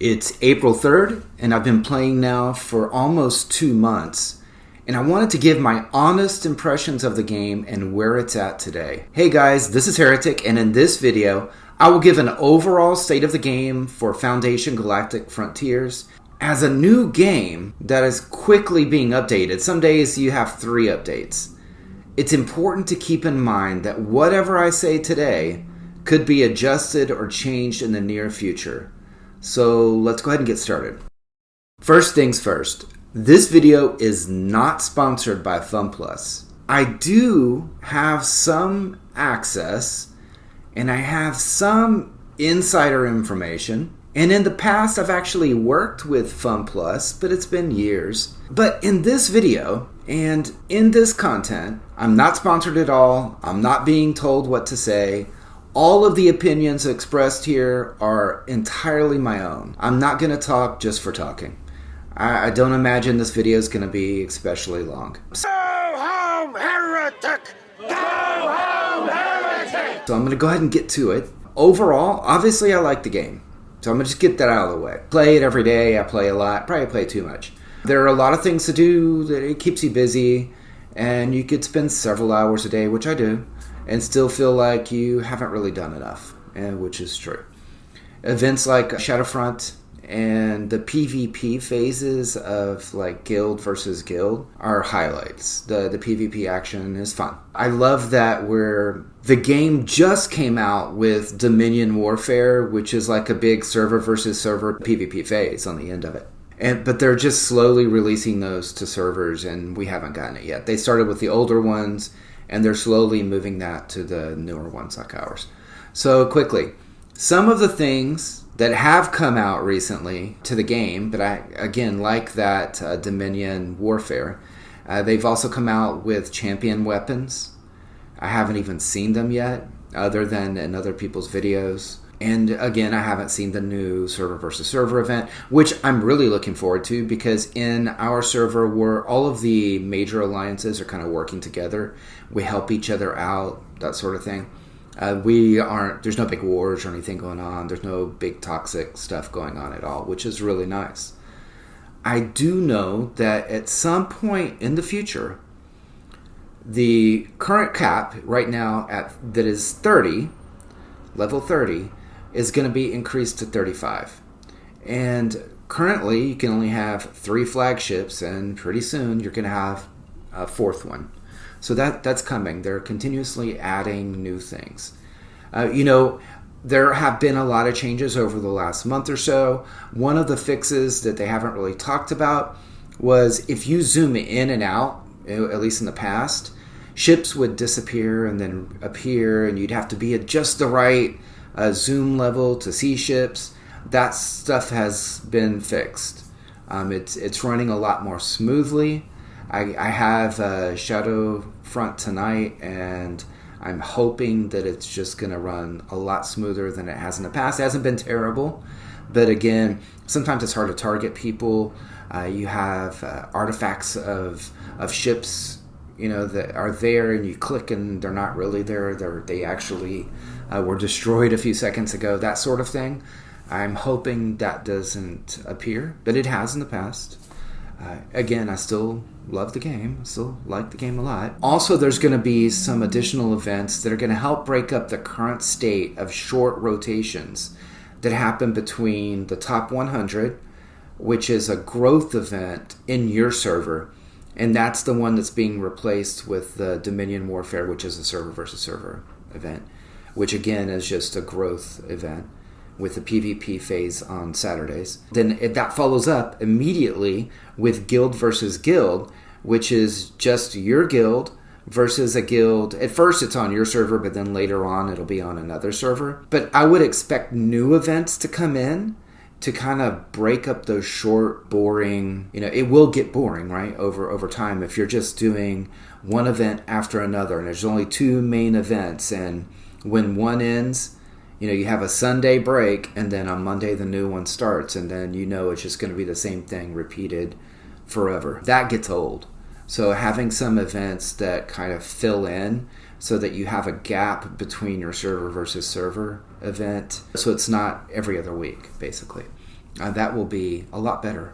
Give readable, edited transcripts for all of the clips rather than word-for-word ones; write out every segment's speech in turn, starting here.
It's April 3rd, and I've been playing now for almost 2 months, and I wanted to give my honest impressions of the game and where it's at today. Hey guys, this is Heretic, and in this video, I will give an overall state of the game for Foundation Galactic Frontiers. As a new game that is quickly being updated, some days you have 3 updates. It's important to keep in mind that whatever I say today could be adjusted or changed in the near future. So let's go ahead and get started. First things first, this video is not sponsored by FunPlus. I do have some access and I have some insider information. And in the past, I've actually worked with FunPlus, but it's been years. But in this video and in this content, I'm not sponsored at all. I'm not being told what to say. All of the opinions expressed here are entirely my own. I'm not going to talk just for talking. I don't imagine this video is going to be especially long. Go home, heretic! Go home, heretic! So I'm going to go ahead and get to it. Overall, obviously I like the game. So I'm going to just get that out of the way. Play it every day. I play a lot. Probably play too much. There are a lot of things to do. That it keeps you busy. And you could spend several hours a day, which I do, and still feel like you haven't really done enough, which is true. Events like Shadowfront and the PvP phases of like guild versus guild are highlights. The PvP action is fun. I love that the game just came out with Dominion Warfare, which is like a big server versus server PvP phase on the end of it. But they're just slowly releasing those to servers, and we haven't gotten it yet. They started with the older ones, and they're slowly moving that to the newer ones like ours. So quickly, some of the things that have come out recently to the game, but I, again, like that Dominion Warfare, they've also come out with champion weapons. I haven't even seen them yet, other than in other people's videos. And again, I haven't seen the new server versus server event, which I'm really looking forward to, because in our server where all of the major alliances are kind of working together, we help each other out, that sort of thing. There's no big wars or anything going on. There's no big toxic stuff going on at all, which is really nice. I do know that at some point in the future, the current cap right now that is 30, level 30, is going to be increased to 35. And currently you can only have 3 flagships, and pretty soon you're going to have a 4th one. So that's coming. They're continuously adding new things. There have been a lot of changes over the last month or so. One of the fixes that they haven't really talked about was if you zoom in and out, at least in the past, ships would disappear and then appear, and you'd have to be at just the right zoom level to see ships. That stuff has been fixed. It's running a lot more smoothly. I have Shadowfront tonight, and I'm hoping that it's just going to run a lot smoother than it has in the past. It hasn't been terrible, but again, sometimes it's hard to target people. You have artifacts of ships, that are there, and you click and they're not really there. They actually were destroyed a few seconds ago, that sort of thing. I'm hoping that doesn't appear, but it has in the past. Again, I still love the game. I still like the game a lot. Also, there's going to be some additional events that are going to help break up the current state of short rotations that happen between the top 100, which is a growth event in your server, and that's the one that's being replaced with the Dominion Warfare, which is a server versus server event, which again is just a growth event with the PvP phase on Saturdays. Then that follows up immediately with guild versus guild, which is just your guild versus a guild. At first it's on your server, but then later on it'll be on another server. But I would expect new events to come in to kind of break up those short, boring, it will get boring, right, over time if you're just doing one event after another, and there's only 2 main events, and when one ends, you have a Sunday break, and then on Monday the new one starts, and then it's just going to be the same thing repeated forever. That gets old. So having some events that kind of fill in so that you have a gap between your server versus server event, so it's not every other week, basically. that will be a lot better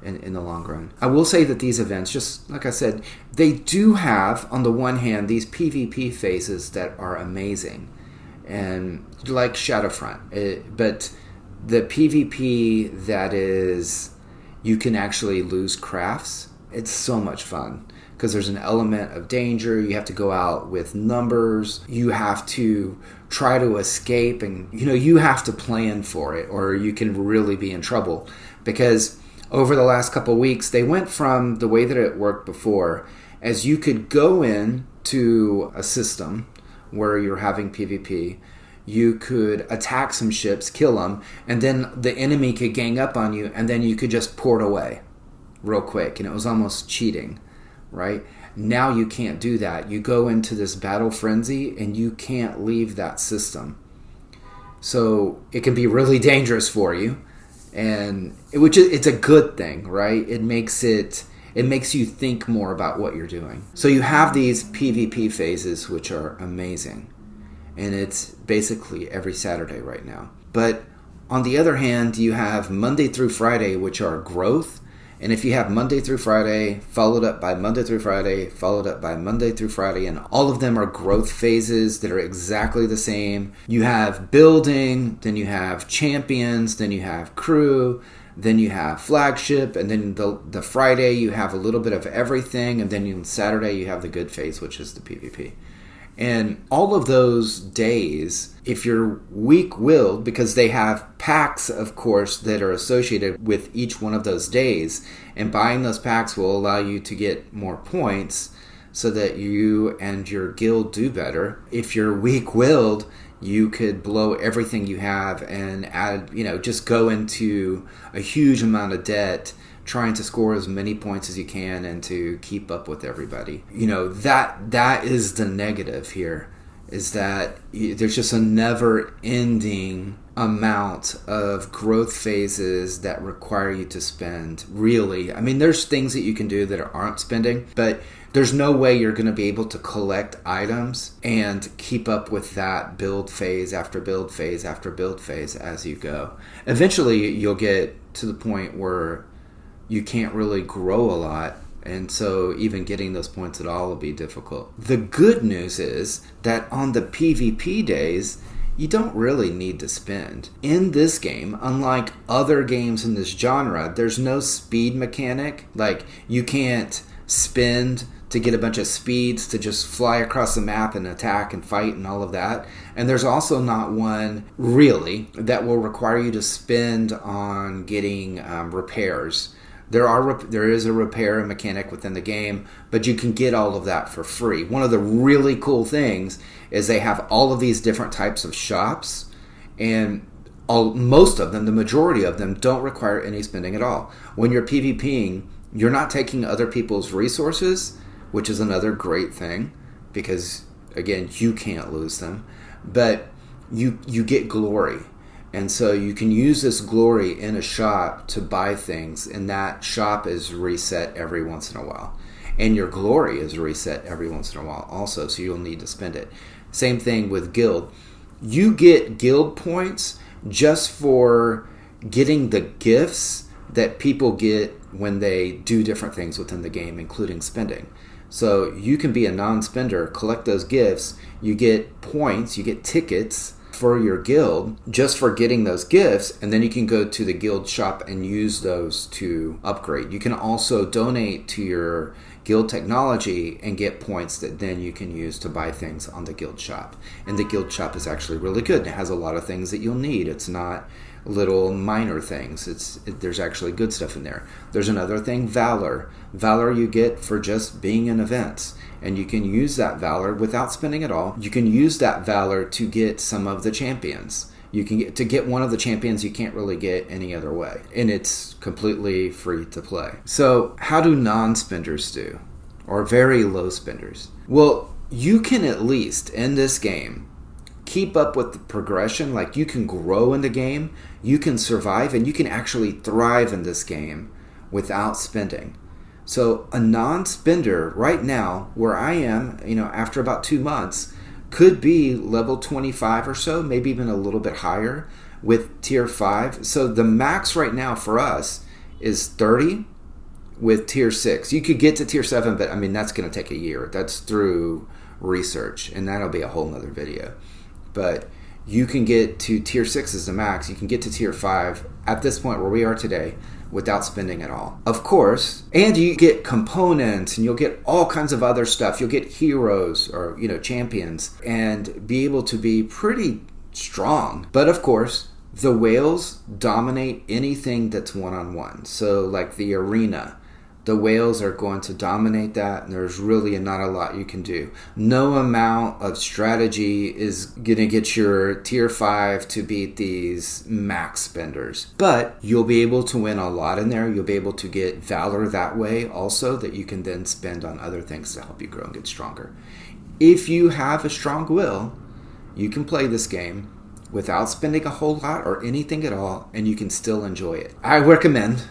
in the long run. I will say that these events, just like I said, they do have, on the one hand, these PvP phases that are amazing, and like Shadowfront. But the PvP that is, you can actually lose crafts, it's so much fun. Because there's an element of danger. You have to go out with numbers. You have to try to escape, and you have to plan for it, or you can really be in trouble. Because over the last couple of weeks, they went from the way that it worked before, as you could go in to a system where you're having PvP, you could attack some ships, kill them, and then the enemy could gang up on you, and then you could just port away real quick, and it was almost cheating, right? Now you can't do that. You go into this battle frenzy, and you can't leave that system. So it can be really dangerous for you. And it's a good thing, right? It makes you think more about what you're doing. So you have these PvP phases, which are amazing, and it's basically every Saturday right now. But on the other hand, you have Monday through Friday, which are growth. And if you have Monday through Friday, followed up by Monday through Friday, followed up by Monday through Friday, and all of them are growth phases that are exactly the same. You have building, then you have champions, then you have crew, then you have flagship, and then the Friday you have a little bit of everything, and then on Saturday you have the good phase, which is the PvP. And all of those days, if you're weak-willed, because they have packs, of course, that are associated with each one of those days, and buying those packs will allow you to get more points so that you and your guild do better. If you're weak-willed, you could blow everything you have and add, just go into a huge amount of debt trying to score as many points as you can and to keep up with everybody. That is the negative here, is that there's just a never-ending amount of growth phases that require you to spend, really. I mean, there's things that you can do that aren't spending, but there's no way you're going to be able to collect items and keep up with that build phase after build phase after build phase as you go. Eventually, you'll get to the point where you can't really grow a lot, and so even getting those points at all will be difficult. The good news is that on the PvP days, you don't really need to spend. In this game, unlike other games in this genre, there's no speed mechanic. Like, you can't spend to get a bunch of speeds to just fly across the map and attack and fight and all of that. And there's also not one, really, that will require you to spend on getting repairs. There is a repair mechanic within the game, but you can get all of that for free. One of the really cool things is they have all of these different types of shops, and most of them, the majority of them, don't require any spending at all. When you're PvPing, you're not taking other people's resources, which is another great thing, because, again, you can't lose them, but you get glory. And so you can use this glory in a shop to buy things, and that shop is reset every once in a while. And your glory is reset every once in a while also, so you'll need to spend it. Same thing with guild. You get guild points just for getting the gifts that people get when they do different things within the game, including spending. So you can be a non-spender, collect those gifts, you get points, you get tickets for your guild just for getting those gifts, and then you can go to the guild shop and use those to upgrade. You can also donate to your guild technology and get points that then you can use to buy things on the guild shop. And the guild shop is actually really good. It has a lot of things that you'll need. It's not little minor things. There's actually good stuff in there. There's another thing, Valor. Valor you get for just being in events. And you can use that Valor without spending at all. You can use that Valor to get some of the champions. You can get one of the champions you can't really get any other way. And it's completely free to play. So how do non-spenders do? Or very low spenders? Well, you can at least, in this game, keep up with the progression. Like, you can grow in the game, you can survive, and you can actually thrive in this game without spending. So a non-spender right now, where I am, after about 2 months, could be level 25 or so, maybe even a little bit higher. with tier 5. So the max right now for us is 30 with tier 6. You could get to tier 7, but I mean, that's going to take a year. That's through research, and that'll be a whole nother video. But you can get to tier 6 as the max. You can get to tier 5 at this point where we are today without spending at all. Of course, and you get components, and you'll get all kinds of other stuff. You'll get heroes or, champions, and be able to be pretty strong. But of course, the whales dominate anything that's one-on-one. So like the arena, the whales are going to dominate that, and there's really not a lot you can do. No amount of strategy is going to get your tier 5 to beat these max spenders. But you'll be able to win a lot in there. You'll be able to get valor that way also, that you can then spend on other things to help you grow and get stronger. If you have a strong will, you can play this game without spending a whole lot or anything at all, and you can still enjoy it. I recommend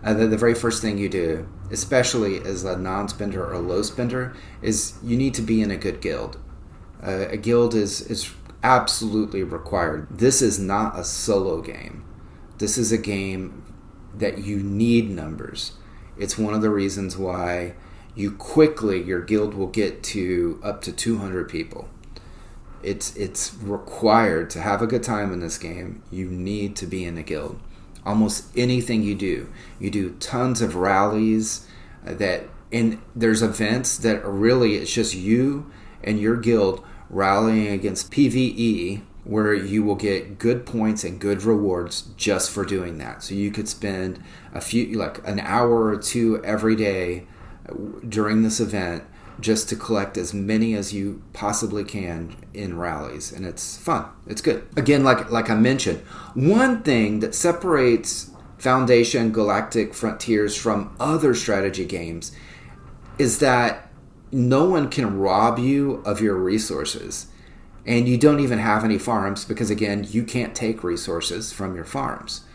the very first thing you do, especially as a non-spender or a low spender, is you need to be in a good guild. A guild is absolutely required. This is not a solo game. This is a game that you need numbers. It's one of the reasons why your guild will get to up to 200 people. It's required to have a good time in this game. You need to be in a guild. Almost anything you do tons of rallies, and there's events that are really, it's just you and your guild rallying against PvE, where you will get good points and good rewards just for doing that. So you could spend an hour or two every day during this event just to collect as many as you possibly can in rallies, and it's fun. It's good. Again, like I mentioned, one thing that separates Foundation Galactic Frontiers from other strategy games is that no one can rob you of your resources, and you don't even have any farms because, again, you can't take resources from your farms.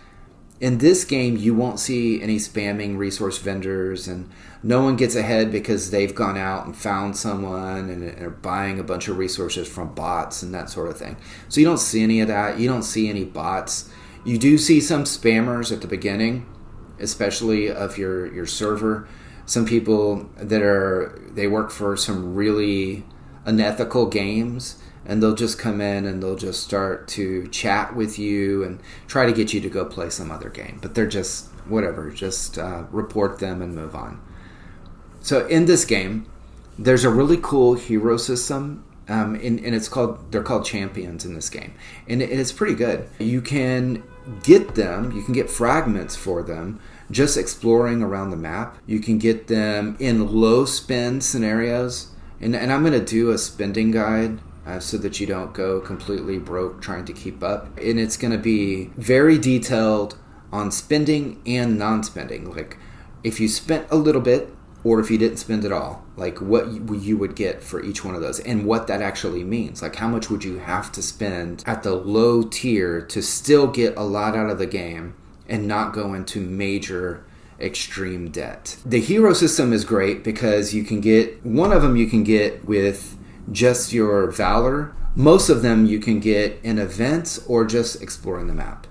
In this game, you won't see any spamming resource vendors, and no one gets ahead because they've gone out and found someone and are buying a bunch of resources from bots and that sort of thing. So you don't see any of that. You don't see any bots. You do see some spammers at the beginning, especially of your server. Some people they work for some really unethical games, and they'll just come in and they'll just start to chat with you and try to get you to go play some other game. But they're just, whatever, just report them and move on. So in this game, there's a really cool hero system, and they're called champions in this game. And it's pretty good. You can get them, you can get fragments for them just exploring around the map. You can get them in low spend scenarios. And I'm going to do a spending guide so that you don't go completely broke trying to keep up. And it's going to be very detailed on spending and non-spending. Like if you spent a little bit or if you didn't spend at all, like what you would get for each one of those and what that actually means. Like how much would you have to spend at the low tier to still get a lot out of the game and not go into major extreme debt. The hero system is great because you can get with just your valor. Most of them you can get in events or just exploring the map.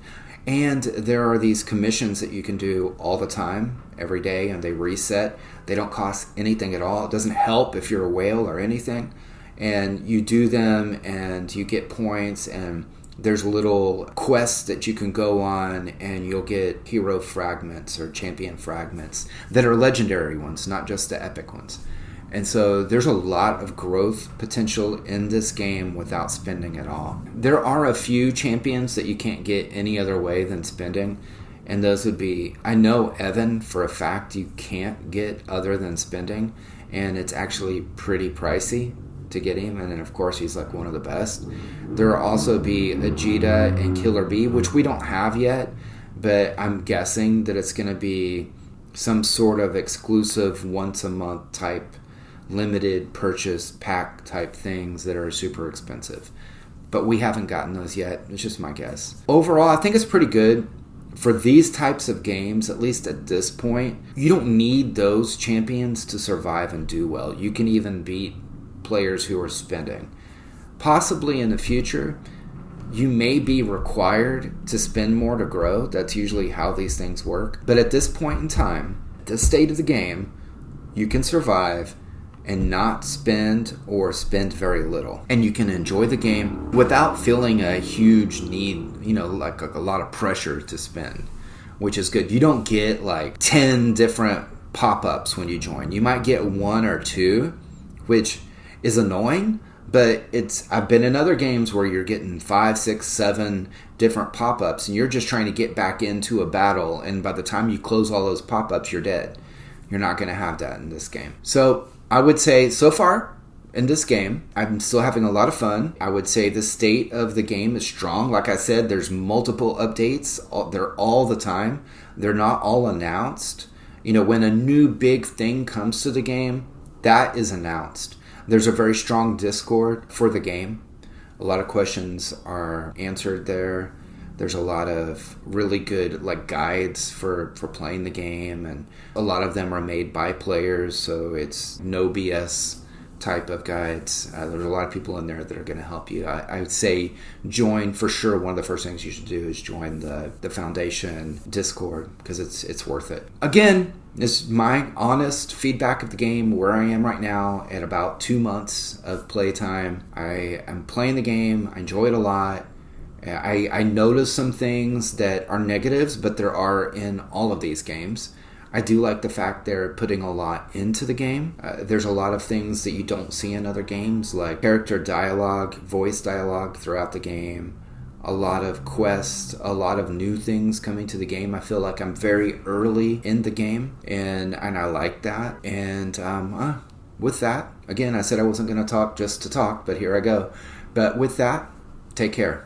And there are these commissions that you can do all the time, every day, and they reset. They don't cost anything at all. It doesn't help if you're a whale or anything. And you do them and you get points, and there's little quests that you can go on, and you'll get hero fragments or champion fragments that are legendary ones, not just the epic ones. And so there's a lot of growth potential in this game without spending at all. There are a few champions that you can't get any other way than spending, and those would be, I know Evan for a fact you can't get other than spending, and it's actually pretty pricey to get him, and then of course he's like one of the best. There will also be Vegeta and Killer Bee, which we don't have yet, but I'm guessing that it's going to be some sort of exclusive once a month type limited purchase pack type things that are super expensive. But we haven't gotten those yet. It's just my guess. Overall, I think it's pretty good for these types of games, at least at this point. You don't need those champions to survive and do well. You can even beat players who are spending. Possibly in the future, You may be required to spend more to grow. That's usually how these things work. But at this point in time, the state of the game, you can survive and not spend or spend very little. And you can enjoy the game without feeling a huge need, like a lot of pressure to spend, which is good. You don't get like 10 different pop-ups when you join. You might get 1 or 2, which is annoying, but I've been in other games where you're getting 5, 6, 7 different pop-ups, and you're just trying to get back into a battle, and by the time you close all those pop-ups, you're dead. You're not going to have that in this game. So I would say so far in this game, I'm still having a lot of fun. I would say the state of the game is strong. Like I said, there's multiple updates. They're all the time. They're not all announced. When a new big thing comes to the game, that is announced. There's a very strong Discord for the game. A lot of questions are answered there. There's a lot of really good guides for playing the game, and a lot of them are made by players, so it's no BS type of guides. There's a lot of people in there that are going to help you. I would say join, for sure. One of the first things you should do is join the Foundation Discord, because it's worth it. Again, this is my honest feedback of the game, where I am right now at about 2 months of playtime. I am playing the game. I enjoy it a lot. I notice some things that are negatives, but there are in all of these games. I do like the fact they're putting a lot into the game. There's a lot of things that you don't see in other games, like character dialogue, voice dialogue throughout the game, a lot of quests, a lot of new things coming to the game. I feel like I'm very early in the game, and I like that. And with that, again, I said I wasn't going to talk just to talk, but here I go. But with that, take care.